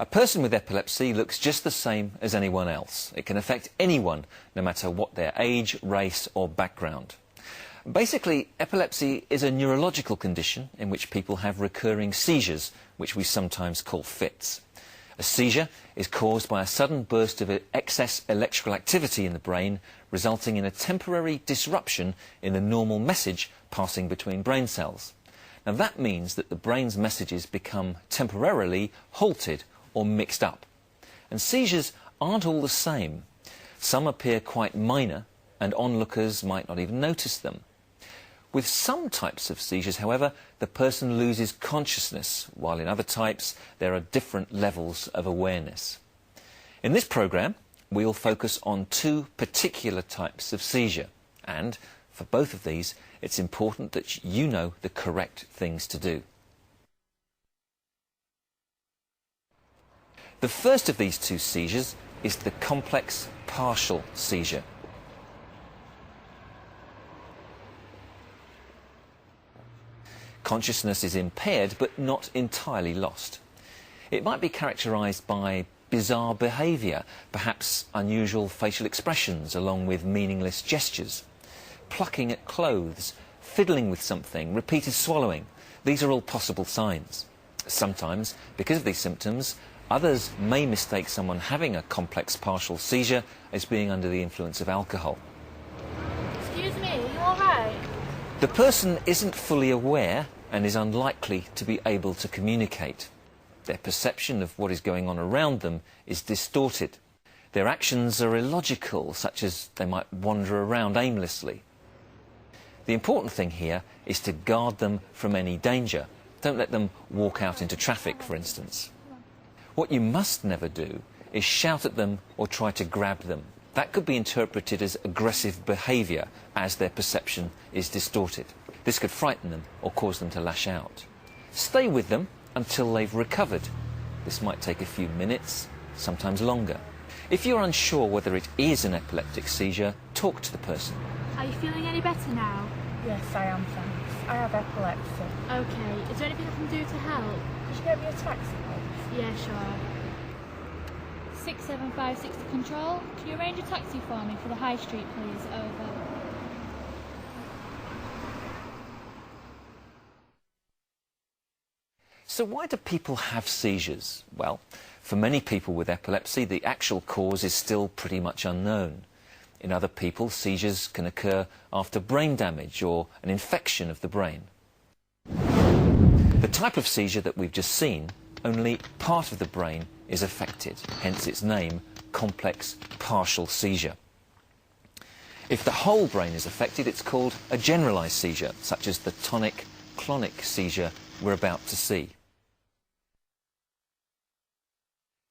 A person with epilepsy looks just the same as anyone else. It can affect anyone, no matter what their age, race or background. Basically, epilepsy is a neurological condition in which people have recurring seizures, which we sometimes call fits. A seizure is caused by a sudden burst of excess electrical activity in the brain, resulting in a temporary disruption in the normal message passing between brain cells. Now that means that the brain's messages become temporarily halted or mixed up. And seizures aren't all the same. Some appear quite minor, and onlookers might not even notice them. With some types of seizures, however, the person loses consciousness, while in other types there are different levels of awareness. In this programme, we'll focus on two particular types of seizure, and for both of these, it's important that you know the correct things to do. The first of these two seizures is the complex partial seizure. Consciousness is impaired but not entirely lost. It might be characterised by bizarre behaviour, perhaps unusual facial expressions along with meaningless gestures, plucking at clothes, fiddling with something, repeated swallowing. These are all possible signs. Sometimes, because of these symptoms, others may mistake someone having a complex partial seizure as being under the influence of alcohol. Excuse me, are you all right? The person isn't fully aware and is unlikely to be able to communicate. Their perception of what is going on around them is distorted. Their actions are illogical, such as they might wander around aimlessly. The important thing here is to guard them from any danger. Don't let them walk out into traffic, for instance. What you must never do is shout at them or try to grab them. That could be interpreted as aggressive behaviour as their perception is distorted. This could frighten them or cause them to lash out. Stay with them until they've recovered. This might take a few minutes, sometimes longer. If you're unsure whether it is an epileptic seizure, talk to the person. Are you feeling any better now? Yes, I am, thanks. I have epilepsy. Okay, is there anything I can do to help? Could you get me a taxi, please? Yeah, sure. 67560 control. Can you arrange a taxi for me for the High Street, please? Over. So why do people have seizures? Well, for many people with epilepsy, the actual cause is still pretty much unknown. In other people, seizures can occur after brain damage or an infection of the brain. The type of seizure that we've just seen, only part of the brain is affected, hence its name, complex partial seizure. If the whole brain is affected, it's called a generalised seizure, such as the tonic-clonic seizure we're about to see.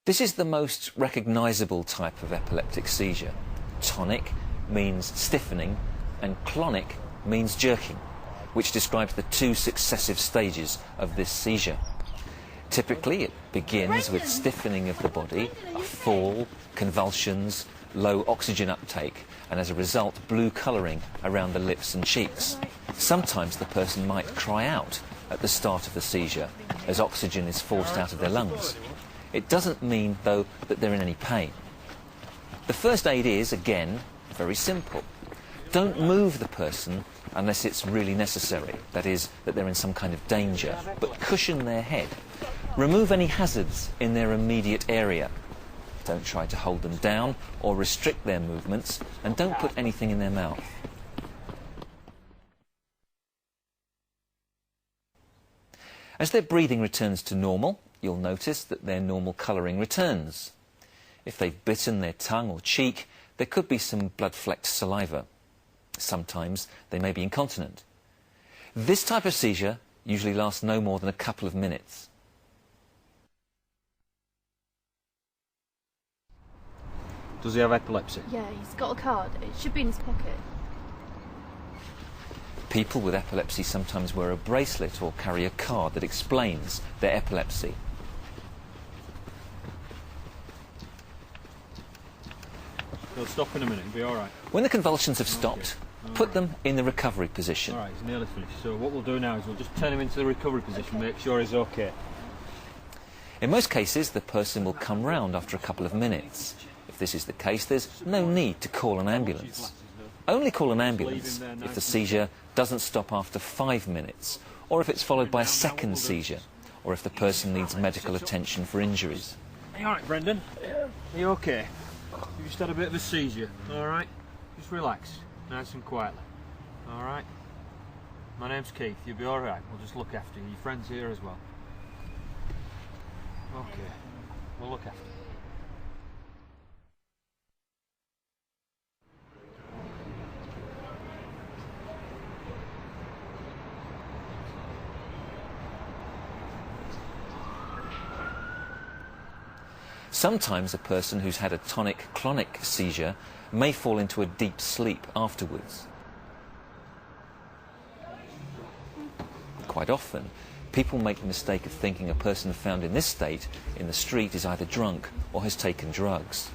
This is the most recognisable type of epileptic seizure. Tonic means stiffening and clonic means jerking, which describes the two successive stages of this seizure. Typically, it begins with stiffening of the body, a fall, convulsions, low oxygen uptake, and as a result, blue colouring around the lips and cheeks. Sometimes the person might cry out at the start of the seizure as oxygen is forced out of their lungs. It doesn't mean, though, that they're in any pain. The first aid is, again, very simple. Don't move the person unless it's really necessary, that is, that they're in some kind of danger, but cushion their head. Remove any hazards in their immediate area. Don't try to hold them down or restrict their movements, and don't put anything in their mouth. As their breathing returns to normal, you'll notice that their normal colouring returns. If they've bitten their tongue or cheek, there could be some blood-flecked saliva. Sometimes they may be incontinent. This type of seizure usually lasts no more than a couple of minutes. Does he have epilepsy? Yeah, he's got a card. It should be in his pocket. People with epilepsy sometimes wear a bracelet or carry a card that explains their epilepsy. He'll stop in a minute, he'll be alright. When the convulsions have stopped, put them in the recovery position. Alright, he's nearly finished. So what we'll do now is we'll just turn him into the recovery position, make sure he's okay. In most cases, the person will come round after a couple of minutes. If this is the case, there's no need to call an ambulance. Only call an ambulance if the seizure doesn't stop after 5 minutes, or if it's followed by a second seizure, or if the person needs medical attention for injuries. Are you alright, Brendan? Are you okay? You just had a bit of a seizure, alright? Just relax, nice and quietly. Alright? My name's Keith, you'll be alright. We'll just look after you. Your friend's here as well. Okay, we'll look after you. Sometimes a person who's had a tonic-clonic seizure may fall into a deep sleep afterwards. Quite often, people make the mistake of thinking a person found in this state in the street is either drunk or has taken drugs.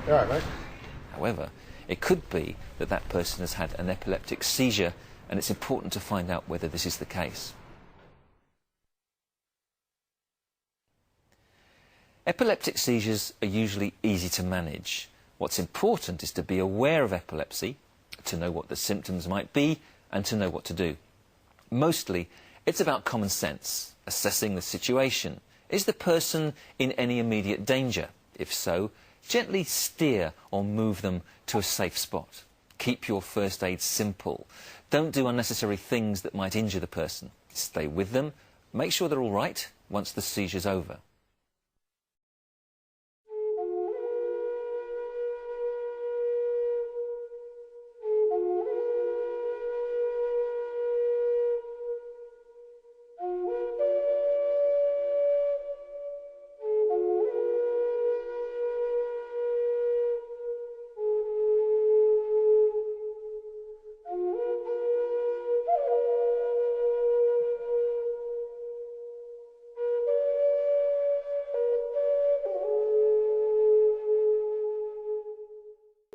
You all right, mate? However, it could be that that person has had an epileptic seizure, and it's important to find out whether this is the case. Epileptic seizures are usually easy to manage. What's important is to be aware of epilepsy, to know what the symptoms might be, and to know what to do. Mostly, it's about common sense, assessing the situation. Is the person in any immediate danger? If so, gently steer or move them to a safe spot. Keep your first aid simple. Don't do unnecessary things that might injure the person. Stay with them. Make sure they're all right once the seizure's over.